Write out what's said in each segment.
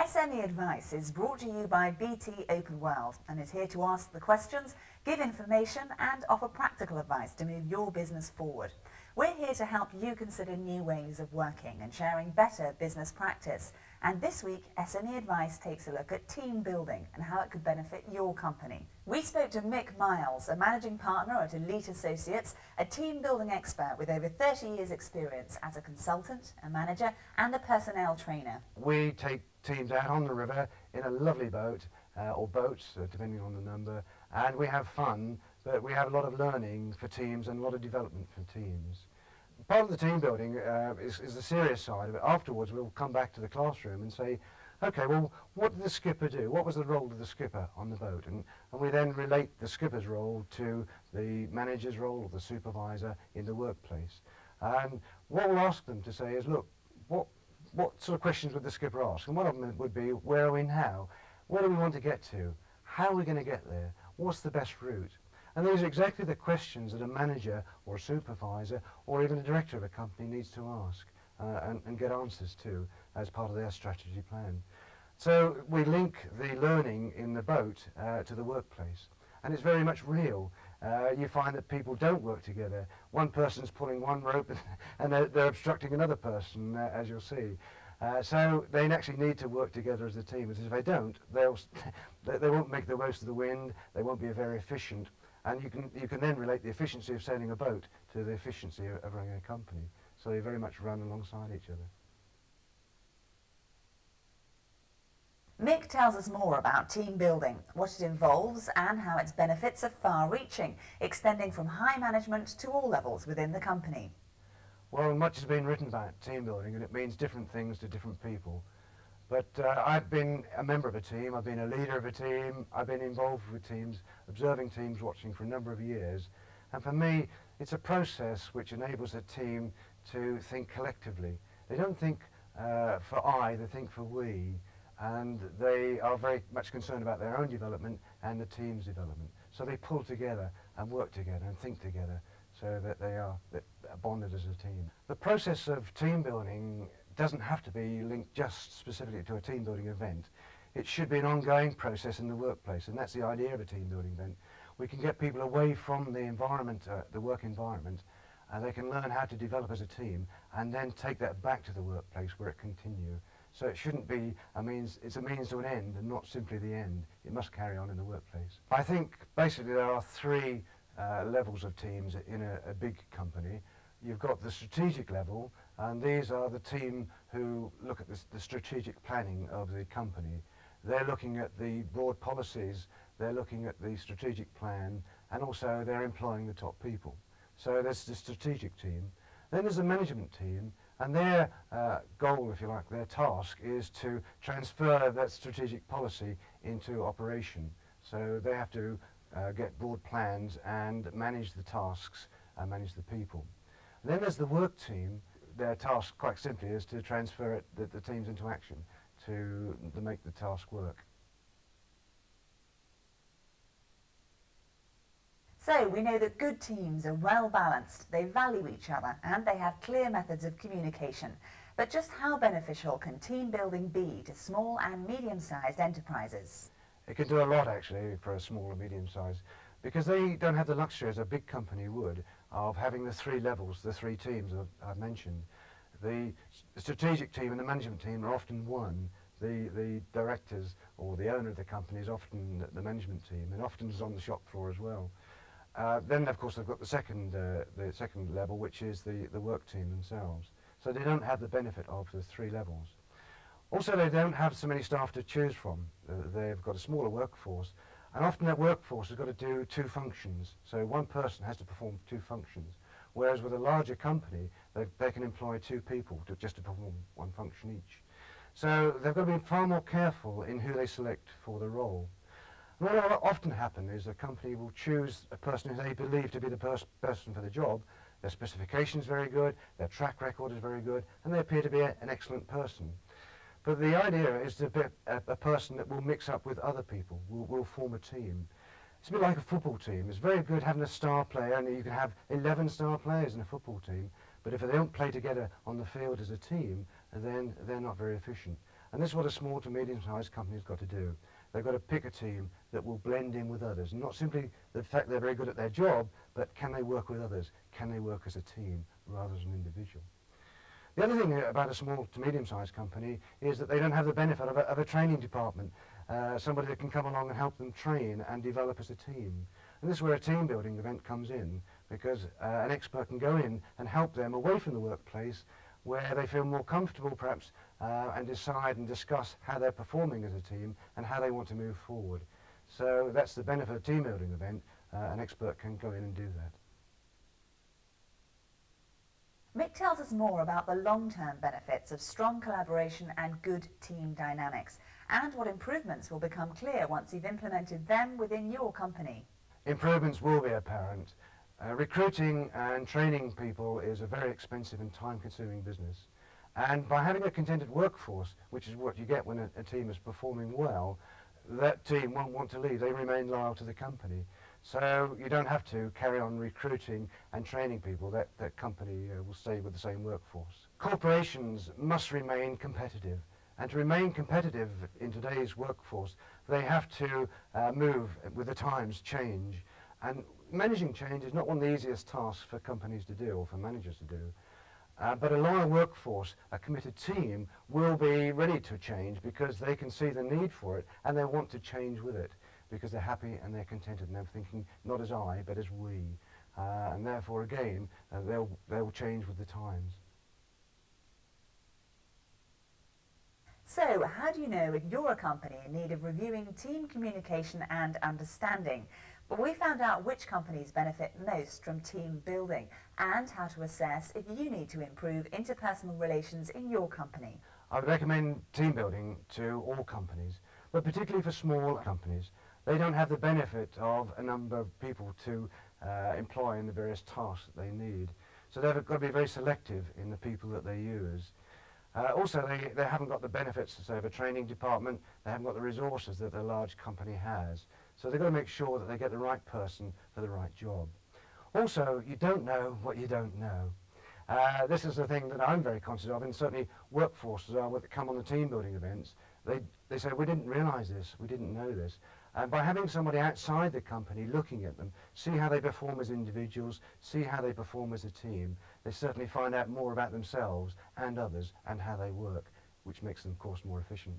SME Advice is brought to you by BT Open World and is here to ask the questions, give information and offer practical advice to move your business forward. We're here to help you consider new ways of working and sharing better business practice. And this week, SME Advice takes a look at team building and how it could benefit your company. We spoke to Mick Miles, a managing partner at Elite Associates, a team building expert with over 30 years experience as a consultant, a manager and a personnel trainer. We take teams out on the river in a lovely boat, or boats, depending on the number, and we have fun, but we have a lot of learning for teams and a lot of development for teams. Part of the team building is the serious side of it. Afterwards we'll come back to the classroom and say, okay, well, what did the skipper do? What was the role of the skipper on the boat? And we then relate the skipper's role to the manager's role or the supervisor in the workplace. And what we'll ask them to say is, look, what sort of questions would the skipper ask? And one of them would be, where are we now? Where do we want to get to? How are we going to get there? What's the best route? And these are exactly the questions that a manager or a supervisor or even a director of a company needs to ask and get answers to as part of their strategy plan. So we link the learning in the boat to the workplace, and it's very much real. You find that people don't work together. One person's pulling one rope and they're obstructing another person, as you'll see. So they actually need to work together as a team, because if they don't, they won't make the most of the wind, they won't be very efficient, and you can then relate the efficiency of sailing a boat to the efficiency of running a company. So they very much run alongside each other. Mick tells us more about team building, what it involves and how its benefits are far-reaching, extending from high management to all levels within the company. Well, much has been written about team building, and it means different things to different people. But I've been a member of a team, I've been a leader of a team, I've been involved with teams, observing teams, watching for a number of years. And for me, it's a process which enables a team to think collectively. They don't think for I, they think for we. And they are very much concerned about their own development and the team's development. So they pull together and work together and think together so that they are bonded as a team. The process of team building doesn't have to be linked just specifically to a team building event. It should be an ongoing process in the workplace, and that's the idea of a team building event. We can get people away from the environment, the work environment, and they can learn how to develop as a team and then take that back to the workplace where it continue. So it shouldn't be it's a means to an end and not simply the end. It must carry on in the workplace. I think basically there are three levels of teams in a big company. You've got the strategic level, and these are the team who look at the strategic planning of the company. They're looking at the broad policies, they're looking at the strategic plan, and also they're employing the top people. So there's the strategic team. Then there's the management team, and their goal, if you like, their task is to transfer that strategic policy into operation. So they have to get broad plans and manage the tasks and manage the people. And then there's the work team. Their task, quite simply, is to transfer the teams into action to make the task work. So we know that good teams are well balanced, they value each other and they have clear methods of communication. But just how beneficial can team building be to small and medium-sized enterprises? It can do a lot actually for a small or medium-sized, because they don't have the luxury as a big company would of having the three levels, the three teams I've mentioned. The strategic team and the management team are often one. The directors or the owner of the company is often the management team, and often is on the shop floor as well. Then of course they've got the second level, which is the work team themselves. So they don't have the benefit of the three levels. Also, they don't have so many staff to choose from. They've got a smaller workforce, and often that workforce has got to do two functions. So one person has to perform two functions, whereas with a larger company they can employ two people just to perform one function each. So they've got to be far more careful in who they select for the role. And what will often happen is a company will choose a person who they believe to be the person for the job. Their specification is very good, their track record is very good, and they appear to be an excellent person. But the idea is to be a person that will mix up with other people, will form a team. It's a bit like a football team. It's very good having a star player, and you can have 11 star players in a football team, but if they don't play together on the field as a team, then they're not very efficient. And this is what a small to medium-sized company's got to do. They've got to pick a team that will blend in with others, not simply the fact they're very good at their job, but can they work with others? Can they work as a team rather than an individual? The other thing about a small to medium-sized company is that they don't have the benefit of a training department, somebody that can come along and help them train and develop as a team. And this is where a team building event comes in, because an expert can go in and help them away from the workplace where they feel more comfortable perhaps and decide and discuss how they're performing as a team and how they want to move forward. So that's the benefit of a team building event. An expert can go in and do that. Mick tells us more about the long-term benefits of strong collaboration and good team dynamics, and what improvements will become clear once you've implemented them within your company. Improvements will be apparent. Recruiting and training people is a very expensive and time-consuming business. And by having a contented workforce, which is what you get when a team is performing well, that team won't want to leave. They remain loyal to the company. So you don't have to carry on recruiting and training people. That company will stay with the same workforce. Corporations must remain competitive. And to remain competitive in today's workforce, they have to move with the times, change. And managing change is not one of the easiest tasks for companies to do or for managers to do. But a loyal workforce, a committed team, will be ready to change because they can see the need for it and they want to change with it because they're happy and they're contented and they're thinking not as I but as we. And therefore again they'll change with the times. So, how do you know if you're a company in need of reviewing team communication and understanding? Well, we found out which companies benefit most from team building and how to assess if you need to improve interpersonal relations in your company. I would recommend team building to all companies, but particularly for small companies. They don't have the benefit of a number of people to employ in the various tasks that they need. So they've got to be very selective in the people that they use. Also, they haven't got the benefits, say, of a training department. They haven't got the resources that a large company has. So they've got to make sure that they get the right person for the right job. Also, you don't know what you don't know. This is the thing that I'm very conscious of, and certainly workforces are that come on the team building events. They say, we didn't realise this, we didn't know this. And by having somebody outside the company looking at them, see how they perform as individuals, see how they perform as a team, they certainly find out more about themselves and others and how they work, which makes them, of course, more efficient.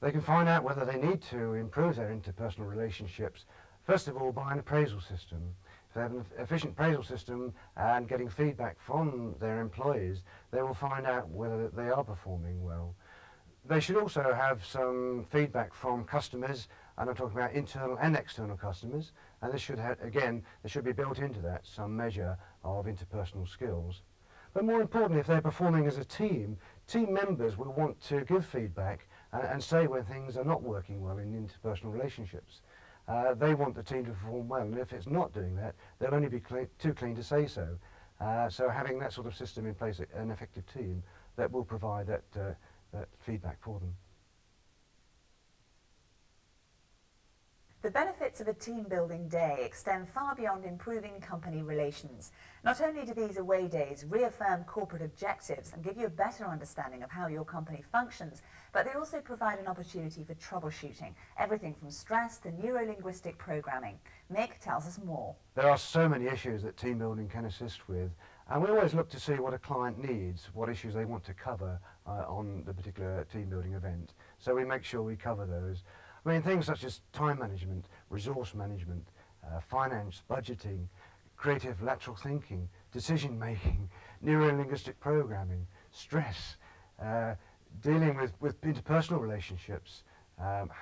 They can find out whether they need to improve their interpersonal relationships, first of all, by an appraisal system. If they have an efficient appraisal system and getting feedback from their employees, they will find out whether they are performing well. They should also have some feedback from customers, and I'm talking about internal and external customers, and this should have, again, there should be built into that some measure of interpersonal skills. But more importantly, if they're performing as a team, team members will want to give feedback and say when things are not working well in interpersonal relationships. They want the team to perform well, and if it's not doing that, they'll only be too clean to say so. So having that sort of system in place, an effective team, that will provide that feedback for them. The benefits of a team-building day extend far beyond improving company relations. Not only do these away days reaffirm corporate objectives and give you a better understanding of how your company functions, but they also provide an opportunity for troubleshooting, everything from stress to neuro-linguistic programming. Mick tells us more. There are so many issues that team building can assist with, and we always look to see what a client needs, what issues they want to cover on the particular team building event. So we make sure we cover those. I mean, things such as time management, resource management, finance, budgeting, creative lateral thinking, decision making, neuro-linguistic programming, stress, dealing with interpersonal relationships,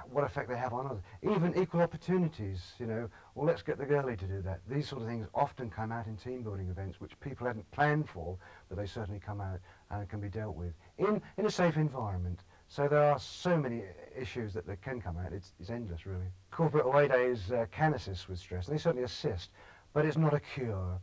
what effect they have on others, even equal opportunities, you know, well, let's get the girlie to do that. These sort of things often come out in team building events which people hadn't planned for, but they certainly come out and can be dealt with in a safe environment. So there are so many issues that can come out, it's endless really. Corporate away days can assist with stress, and they certainly assist, but it's not a cure.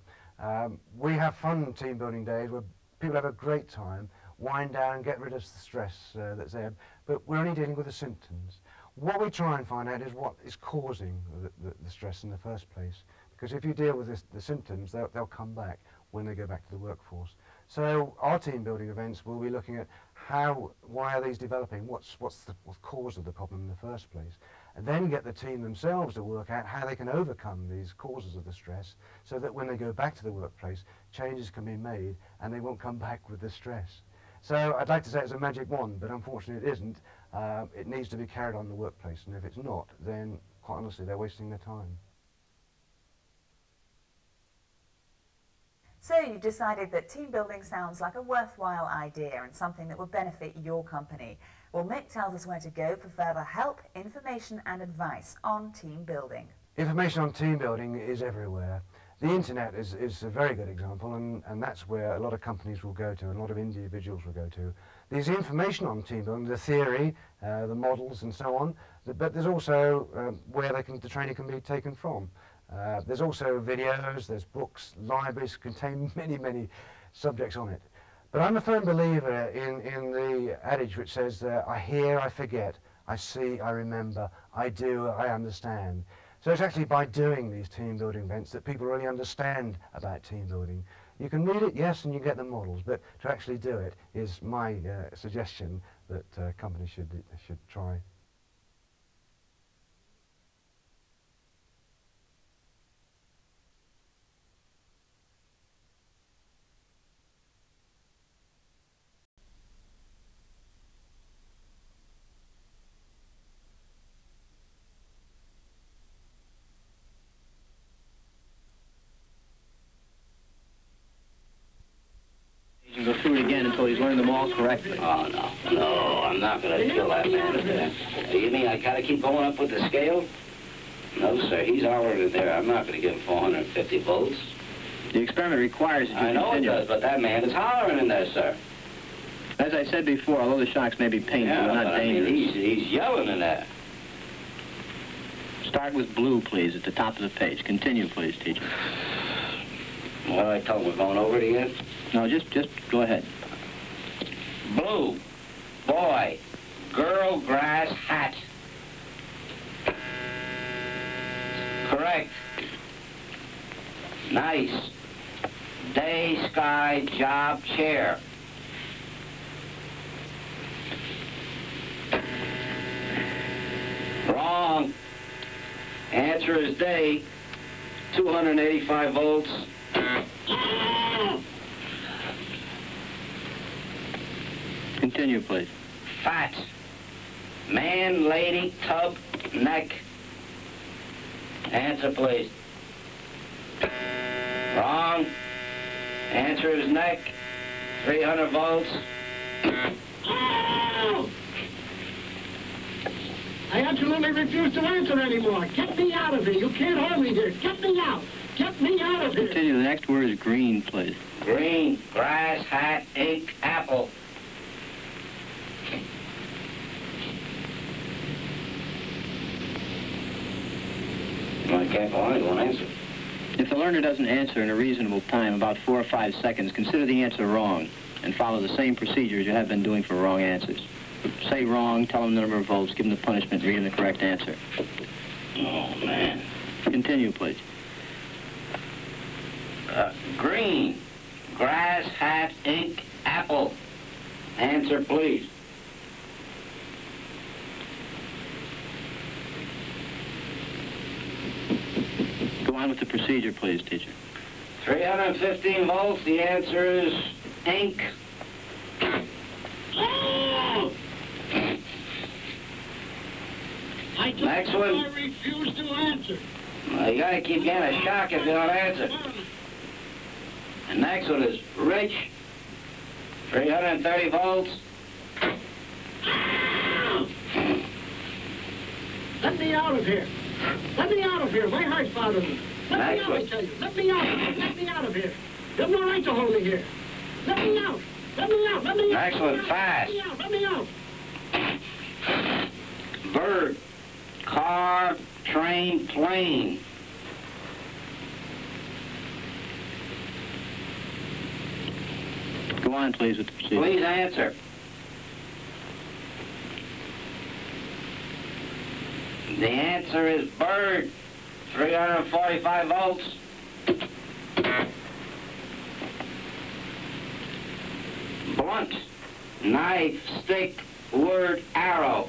We have fun team building days where people have a great time, wind down, get rid of the stress that's there, but we're only dealing with the symptoms. What we try and find out is what is causing the stress in the first place, because if you deal with the symptoms, they'll come back when they go back to the workforce. So our team building events will be looking at why are these developing? What's the cause of the problem in the first place? And then get the team themselves to work out how they can overcome these causes of the stress so that when they go back to the workplace, changes can be made and they won't come back with the stress. So I'd like to say it's a magic wand, but unfortunately it isn't. It needs to be carried on in the workplace, and if it's not, then quite honestly, they're wasting their time. So you decided that team building sounds like a worthwhile idea and something that would benefit your company. Well, Mick tells us where to go for further help, information and advice on team building. Information on team building is everywhere. The internet is a very good example, and that's where a lot of companies will go to, and a lot of individuals will go to. There's information on team building, the theory, the models and so on, but there's also where the training can be taken from. There's also videos, there's books, libraries contain many subjects on it. But I'm a firm believer in the adage which says, I hear, I forget, I see, I remember, I do, I understand. So it's actually by doing these team building events that people really understand about team building. You can read it, yes, and you get the models, but to actually do it is my suggestion that companies should try. Go through it again until he's learned them all correctly. Oh, no, I'm not going to kill that man. You mean I got to keep going up with the scale? No, sir, he's already there. I'm not going to give him 450 volts. The experiment requires that you I know it continue. does, but that man is hollering in there, sir. As I said before, although the shocks may be painful, Yeah, they're but not I mean, dangerous. he's yelling in there. Start with blue, please, at the top of the page. Continue, please, teacher. What I told him, we're going over it again? No, just go ahead. Blue, boy, girl, grass, hat. Correct. Nice. Day, sky, job, chair. Wrong. Answer is day, 285 volts. Continue, please. Fat. Man, lady, tub, neck. Answer, please. Wrong. Answer is neck. 300 volts. I absolutely refuse to answer anymore. Get me out of here. You can't hold me here. Get me out. Get me out of here. Continue. The next word is green, please. Green, grass, hat, ink, apple. I can't go on, he won't answer. If the learner doesn't answer in a reasonable time, about 4 or 5 seconds, consider the answer wrong and follow the same procedures you have been doing for wrong answers. Say wrong, tell him the number of volts, give him the punishment, read him the correct answer. Oh, man. Continue, please. Green, grass, hat, ink, apple. Answer, please. Go on with the procedure, please, teacher. 315 volts, the answer is ink. Next one. I refuse to answer. Well, you gotta keep getting a shock if you don't answer. The next one is rich, 330 volts. Let me out of here. Let me out of here. My heart's bothering me. Let me out, I tell you. Let me out. Let me out of here. You have no right to hold me here. Let me out. Let me out. Let me out. Next one, fast. Let me out. Bird, car, train, plane. Go on, please, with the procedure. Please answer. The answer is bird, 345 volts. Blunt, Knife, stick, word, arrow.